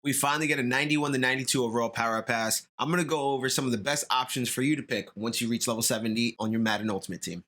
we finally get a 91 to 92 overall power pass. I'm going to go over some of the best options for you to pick once you reach level 70 on your Madden Ultimate Team.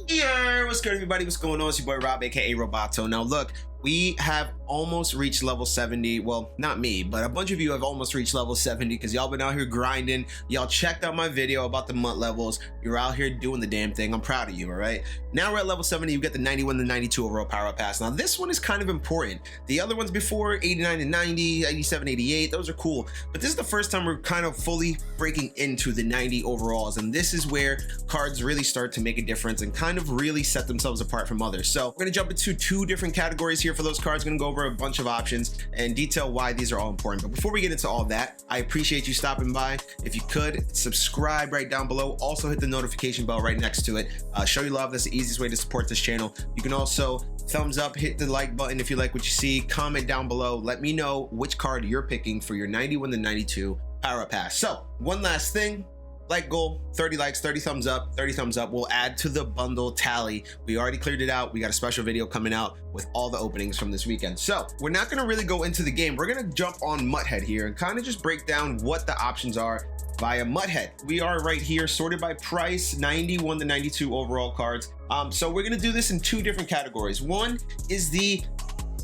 Yeah, what's good, everybody? What's going on? It's your boy Rob, aka Roboto. Now look, we have almost reached level 70. Well, not me, but a bunch of you have almost reached level 70 because y'all been out here grinding. Y'all checked out my video about the month levels. You're out here doing the damn thing. I'm proud of you, all right? Now we're at level 70. You get the 91 to 92 overall power pass. Now this one is kind of important. The other ones before, 89 to 90, 87, 88, those are cool. But this is the first time we're kind of fully breaking into the 90 overalls. And this is where cards really start to make a difference and kind of really set themselves apart from others. So we're gonna jump into two different categories here for those cards. Gonna go over a bunch of options and detail why these are all important. But before we get into all that, I appreciate you stopping by. If you could, subscribe right down below. Also hit the notification bell right next to it. Show your love. That's the easiest way to support this channel. You can also thumbs up, hit the like button if you like what you see. Comment down below. Let me know which card you're picking for your 91 to 92 power pass. So one last thing. Like goal, 30 likes, 30 thumbs up, 30 thumbs up. We'll add to the bundle tally. We already cleared it out. We got a special video coming out with all the openings from this weekend. So we're not gonna really go into the game. We're gonna jump on Muthead here and kind of just break down what the options are via Muthead. We are right here sorted by price, 91 to 92 overall cards. So we're gonna do this in two different categories. One is the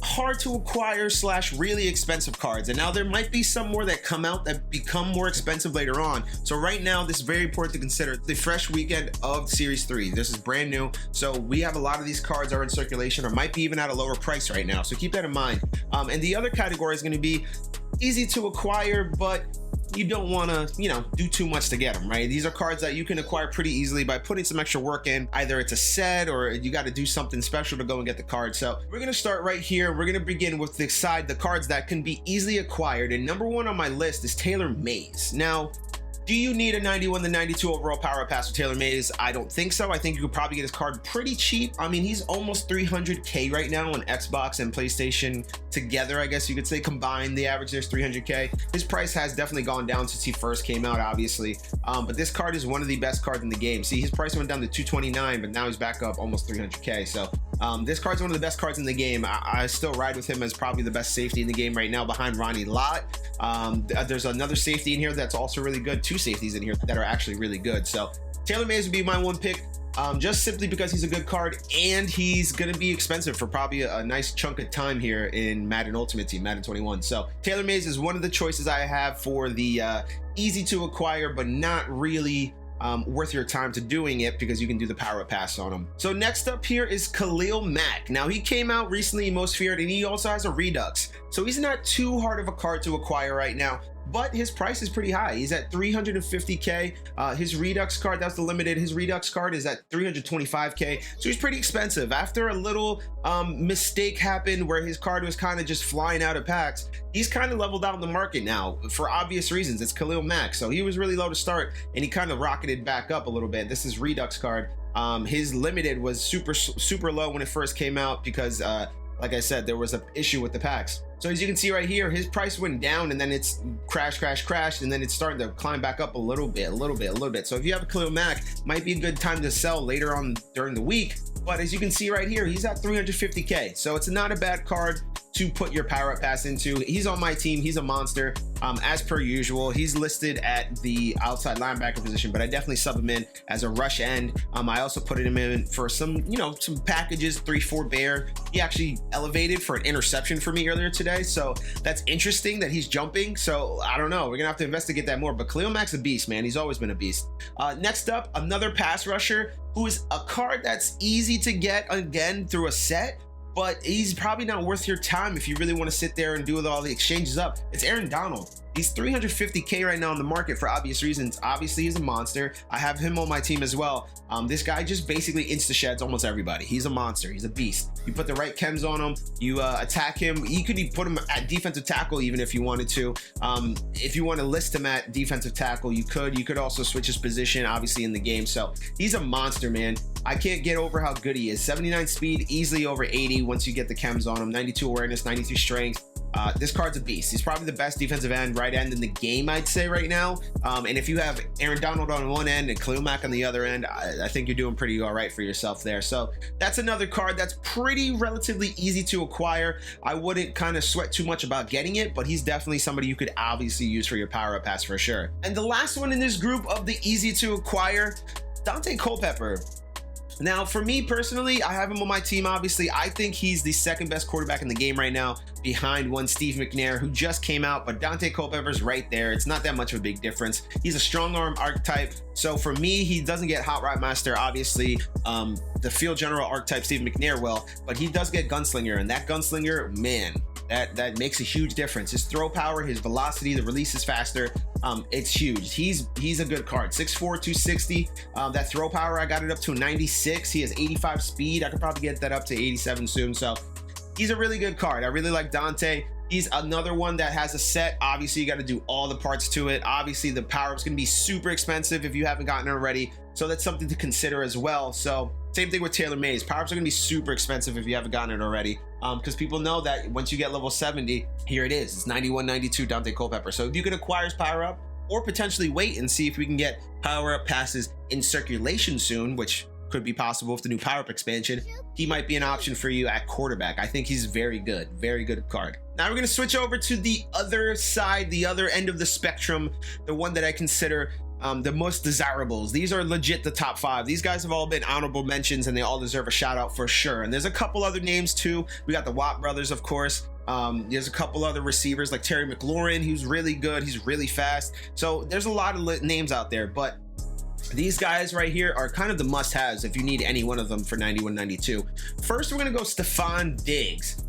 hard to acquire / really expensive cards, and now there might be some more that come out that become more expensive later on. So right now, this is very important to consider the fresh weekend of Series 3. This is brand new, so we have a lot of these cards are in circulation or might be even at a lower price right now, so keep that in mind. And the other category is going to be easy to acquire, but you don't want to, do too much to get them, right? These are cards that you can acquire pretty easily by putting some extra work in. Either it's a set or you got to do something special to go and get the card. So we're going to start right here. We're going to begin with the cards that can be easily acquired. And number one on my list is Taylor Mays. Now, do you need a 91 to 92 overall power pass with Taylor Mays? I don't think so. I think you could probably get his card pretty cheap. I mean, he's almost 300K right now on Xbox and PlayStation together, I guess you could say. Combined, the average there's 300K. His price has definitely gone down since he first came out, obviously. But this card is one of the best cards in the game. See, his price went down to 229, but now he's back up almost 300K. So this card's one of the best cards in the game. I still ride with him as probably the best safety in the game right now behind Ronnie Lott. There's another safety in here that's also really good. Two safeties in here that are actually really good. So Taylor Mays would be my one pick, just simply because he's a good card and he's going to be expensive for probably a nice chunk of time here in Madden Ultimate Team, Madden 21. So Taylor Mays is one of the choices I have for the easy to acquire, but not really worth your time to doing it because you can do the power pass on him. So next up here is Khalil Mack. Now he came out recently, most feared, and he also has a Redux. So he's not too hard of a card to acquire right now, but his price is pretty high. He's at 350K. His Redux card, that's the limited. His Redux card is at 325K. So he's pretty expensive. After a little mistake happened where his card was kind of just flying out of packs, he's kind of leveled out in the market now for obvious reasons. It's Khalil Mack. So he was really low to start and he kind of rocketed back up a little bit. This is Redux card. His limited was super low when it first came out because like I said, there was an issue with the packs. So as you can see right here, his price went down and then it's crashed, and then it's starting to climb back up a little bit. So if you have a Khalil Mack, might be a good time to sell later on during the week. But as you can see right here, he's at 350K. So it's not a bad card to put your power up pass into. He's on my team. He's a monster. As per usual, he's listed at the outside linebacker position, but I definitely sub him in as a rush end. I also put him in for some, some packages, 3-4 bear. He actually elevated for an interception for me earlier today. So that's interesting that he's jumping. So I don't know. We're gonna have to investigate that more, but Khalil Mack's a beast, man. He's always been a beast. Next up, another pass rusher who is a card that's easy to get again through a set, but he's probably not worth your time if you really want to sit there and do all the exchanges up. It's Aaron Donald. He's 350K right now in the market for obvious reasons. Obviously, he's a monster. I have him on my team as well. This guy just basically insta-sheds almost everybody. He's a monster. He's a beast. You put the right chems on him, you attack him. You could put him at defensive tackle even if you wanted to. If you want to list him at defensive tackle, you could. You could also switch his position, obviously, in the game. So he's a monster, man. I can't get over how good he is. 79 speed, easily over 80 once you get the chems on him. 92 awareness, 93 strength. This card's a beast. He's probably the best defensive end, right end in the game, I'd say right now. And if you have Aaron Donald on one end and Khalil Mack on the other end, I think you're doing pretty all right for yourself there. So that's another card that's pretty relatively easy to acquire. I wouldn't kind of sweat too much about getting it, but he's definitely somebody you could obviously use for your power up pass for sure. And the last one in this group of the easy to acquire, Dante Culver. Now, for me personally, I have him on my team. Obviously, I think he's the second best quarterback in the game right now, behind one Steve McNair, who just came out, but Dante Culver's right there. It's not that much of a big difference. He's a strong arm archetype. So for me, he doesn't get Hot Rod Master, obviously. The field general archetype Steve McNair will, but he does get Gunslinger, and that Gunslinger, man, that makes a huge difference. His throw power, his velocity, the release is faster. It's huge. He's a good card. 6'4", 260. That throw power, I got it up to 96. He has 85 speed. I could probably get that up to 87 soon. So he's a really good card. I really like Dante. He's another one that has a set. Obviously, you got to do all the parts to it. Obviously, the power-up's going to be super expensive if you haven't gotten it already. So that's something to consider as well. So same thing with Taylor Mays. Power-ups are going to be super expensive if you haven't gotten it already. Because people know that once you get level 70, here it is. It's 91, 92 Dante Culver. So if you can acquire his power-up, or potentially wait and see if we can get power-up passes in circulation soon, which could be possible with the new power-up expansion, he might be an option for you at quarterback. I think he's very good card. Now we're going to switch over to the other side, the other end of the spectrum, the one that I consider the most desirables. These are legit the top 5. These guys have all been honorable mentions and they all deserve a shout out for sure. And there's a couple other names too. We got the Watt brothers, of course. There's a couple other receivers like Terry McLaurin, who's really good. He's really fast. So there's a lot of names out there, but these guys right here are kind of the must-haves if you need any one of them for 91, 92. First, we're going to go Stefon Diggs.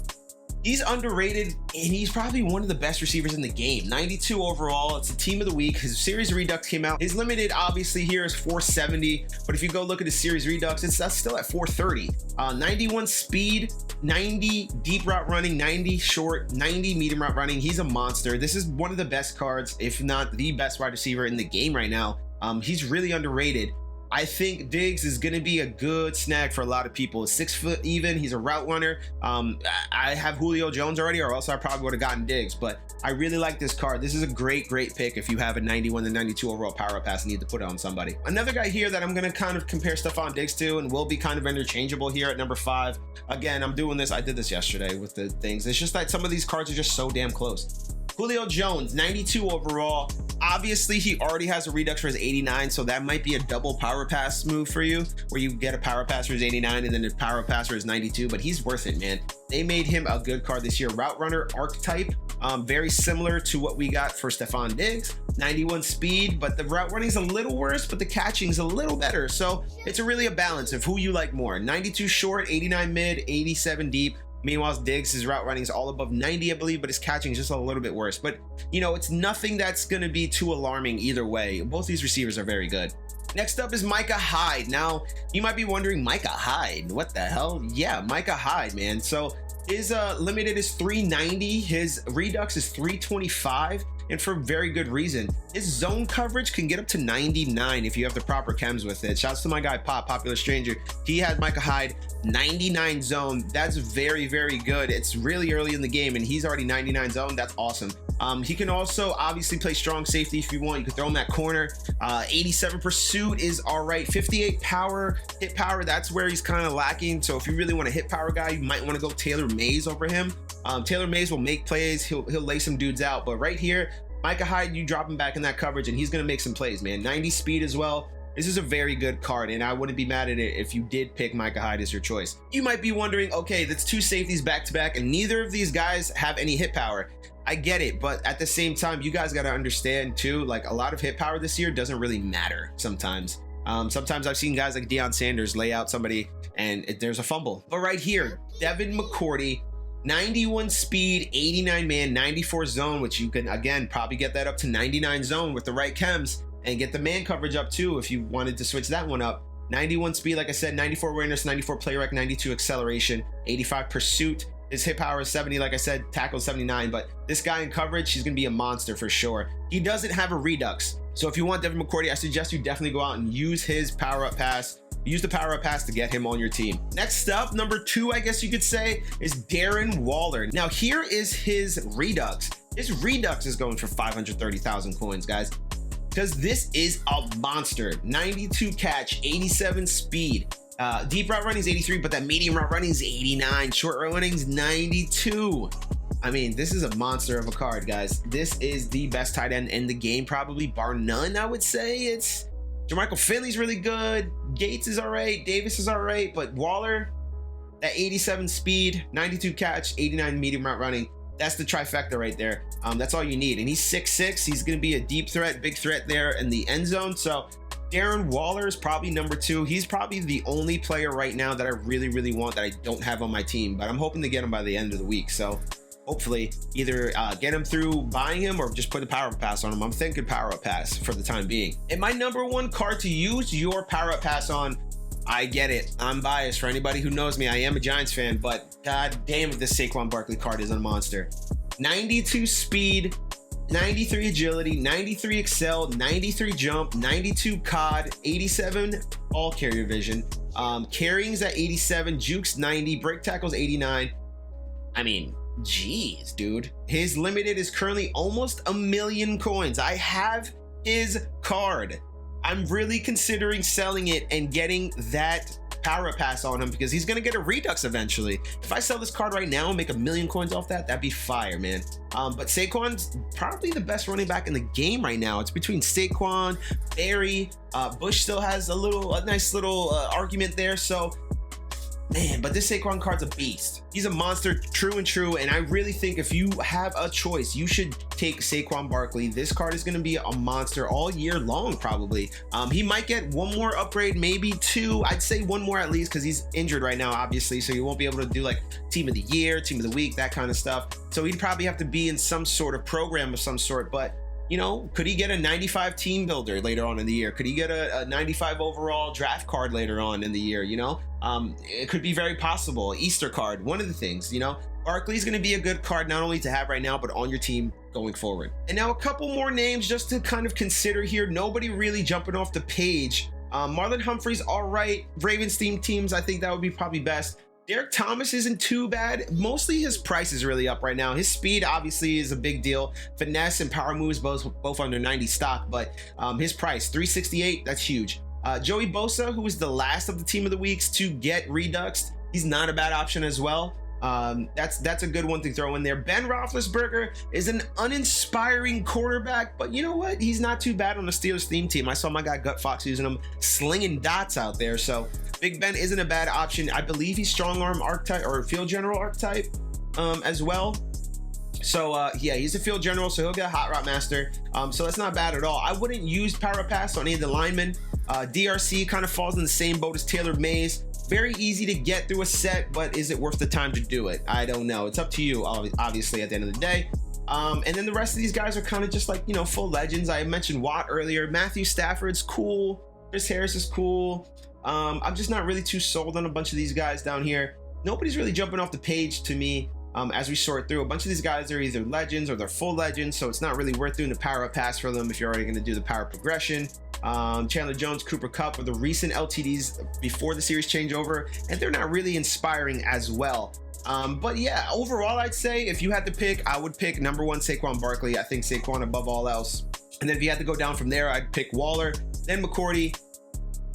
He's underrated, and he's probably one of the best receivers in the game. 92 overall. It's the team of the week. His series redux came out. His limited, obviously, here is 470. But if you go look at his series redux, that's still at 430. 91 speed, 90 deep route running, 90 short, 90 medium route running. He's a monster. This is one of the best cards, if not the best wide receiver in the game right now. He's really underrated. I think Diggs is going to be a good snag for a lot of people. 6 foot even. He's a route runner. I have Julio Jones already, or else I probably would have gotten Diggs, but I really like this card. This is a great pick if you have a 91 to 92 overall power up pass and need to put it on somebody. Another guy here that I'm going to kind of compare Stefon Diggs to and will be kind of interchangeable here at number 5. Again, I'm doing this. I did this yesterday with the things. It's just that some of these cards are just so damn close. Julio Jones, 92 overall. Obviously, he already has a redux for his 89, so that might be a double power pass move for you, where you get a power pass for his 89 and then a power pass for his 92, but he's worth it, man. They made him a good card this year. Route runner archetype, very similar to what we got for Stefon Diggs. 91 speed, but the route running is a little worse, but the catching is a little better. So it's really a balance of who you like more. 92 short, 89 mid, 87 deep. Meanwhile, Diggs, his route running is all above 90, I believe, but his catching is just a little bit worse. But, you know, it's nothing that's going to be too alarming either way. Both these receivers are very good. Next up is Micah Hyde. Now, you might be wondering, Micah Hyde, what the hell? Yeah, Micah Hyde, man. So his limited is 390. His redux is 325. And for very good reason. His zone coverage can get up to 99 if you have the proper chems with it. Shouts to my guy Pop, Popular Stranger. He had Micah Hyde 99 zone. That's very good. It's really early in the game and he's already 99 zone. That's awesome. He can also obviously play strong safety if you want. You can throw him that corner. 87 pursuit is all right. 58 power, hit power, that's where he's kind of lacking. So if you really want a hit power guy, you might want to go Taylor Mays over him. Taylor Mays will make plays. He'll lay some dudes out. But right here, Micah Hyde, you drop him back in that coverage and he's going to make some plays, man. 90 speed as well. This is a very good card, and I wouldn't be mad at it if you did pick Micah Hyde as your choice. You might be wondering, okay, that's 2 safeties back-to-back, and neither of these guys have any hit power. I get it, but at the same time, you guys got to understand, too, like, a lot of hit power this year doesn't really matter sometimes. Sometimes I've seen guys like Deion Sanders lay out somebody, and there's a fumble. But right here, Devin McCourty, 91 speed, 89 man, 94 zone, which you can, again, probably get that up to 99 zone with the right chems. And get the man coverage up too if you wanted to switch that one up. 91 speed, like I said, 94 awareness, 94 play rec, 92 acceleration, 85 pursuit. His hit power is 70, like I said, tackle 79. But this guy in coverage, he's going to be a monster for sure. He doesn't have a redux. So if you want Devin McCourty, I suggest you definitely go out and use his power up pass. use the power up pass to get him on your team. Next up, number 2, I guess you could say, is Darren Waller. Now here is his Redux. His Redux is going for 530,000 coins, guys, because this is a monster. 92 catch, 87 speed. Deep route running is 83, but that medium route running is 89. Short route running is 92. I mean, this is a monster of a card, guys. This is the best tight end in the game, probably, bar none, I would say. It's Jermichael Finley's really good. Gates is all right. Davis is all right. But Waller, that 87 speed, 92 catch, 89 medium route running, that's the trifecta right there. That's all you need. And he's 6'6". He's going to be a deep threat, big threat there in the end zone. So Darren Waller is probably number 2. He's probably the only player right now that I really, really want that I don't have on my team. But I'm hoping to get him by the end of the week. So hopefully either get him through buying him or just put the power up pass on him. I'm thinking power up pass for the time being. And my number 1 card to use your power up pass on, I get it, I'm biased. For anybody who knows me, I am a Giants fan, but god damn it, this Saquon Barkley card is a monster. 92 speed, 93 agility, 93 excel, 93 jump, 92 cod, 87 all carrier vision, carrying's at 87, jukes 90, break tackles 89. I mean, jeez, dude. His limited is currently almost 1 million coins. I have his card. I'm really considering selling it and getting that power pass on him because he's gonna get a Redux eventually. If I sell this card right now and make 1 million coins off that, that'd be fire, man. But Saquon's probably the best running back in the game right now. It's between Saquon, Barry, Bush still has a nice little argument there. So man, but this Saquon card's a beast. He's a monster, true and true. And I really think if you have a choice, you should take Saquon Barkley. This card is going to be a monster all year long, probably. He might get 1 more upgrade, maybe 2. I'd say 1 more at least because he's injured right now, obviously. So you won't be able to do like team of the year, team of the week, that kind of stuff. So he'd probably have to be in some sort of program of some sort. But you know, could he get a 95 team builder later on in the year? Could he get a 95 overall draft card later on in the year? You know, it could be very possible. Easter card, one of the things, you know. Barkley's going to be a good card not only to have right now, but on your team going forward. And now a couple more names just to kind of consider here. Nobody really jumping off the page. Marlon Humphrey's all right. Ravens teams, I think that would be probably best. Derek Thomas isn't too bad. Mostly his price is really up right now. His speed obviously is a big deal. Finesse and power moves both under 90 stock, but his price, 368, that's huge. Joey Bosa, who was the last of the team of the weeks to get Reduxed, he's not a bad option as well. That's a good one to throw in there. Ben Roethlisberger is an uninspiring quarterback, but you know what? He's not too bad on the Steelers theme team. I saw my guy Gut Fox using him, slinging dots out there. So Big Ben isn't a bad option. I believe he's strong arm archetype or field general archetype as well. So yeah, he's a field general, so he'll get a hot route master. So that's not bad at all. I wouldn't use power pass on any of the linemen. DRC kind of falls in the same boat as Taylor Mays. Very easy to get through a set, but is it worth the time to do it? I don't know. It's up to you, obviously, at the end of the day. And then the rest of these guys are kind of just like, you know, full legends. I mentioned Watt earlier. Matthew Stafford's cool. Chris Harris is cool. I'm just not really too sold on a bunch of these guys down here. Nobody's really jumping off the page to me as we sort through. A bunch of these guys are either legends or they're full legends, so it's not really worth doing the power up pass for them if you're already going to do the power progression. Chandler Jones, Cooper Kupp are the recent LTDs before the series changeover, and they're not really inspiring as well. But yeah, overall, I'd say if you had to pick, I would pick number 1 Saquon Barkley. I think Saquon above all else. And then if you had to go down from there, I'd pick Waller, then McCourty,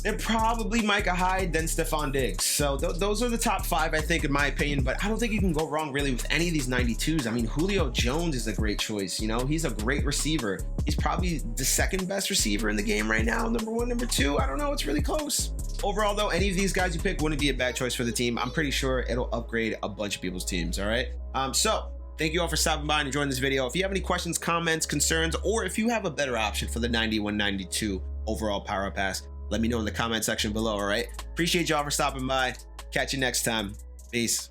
then probably Micah Hyde, then Stefon Diggs. So those are the top 5, I think, in my opinion. But I don't think you can go wrong really with any of these 92s. I mean, Julio Jones is a great choice. You know, he's a great receiver. He's probably the 2nd best receiver in the game right now. Number 1, number 2, I don't know. It's really close. Overall, though, any of these guys you pick wouldn't be a bad choice for the team. I'm pretty sure it'll upgrade a bunch of people's teams. All right. So thank you all for stopping by and enjoying this video. If you have any questions, comments, concerns, or if you have a better option for the 91-92 overall power pass, let me know in the comment section below, all right? Appreciate y'all for stopping by. Catch you next time. Peace.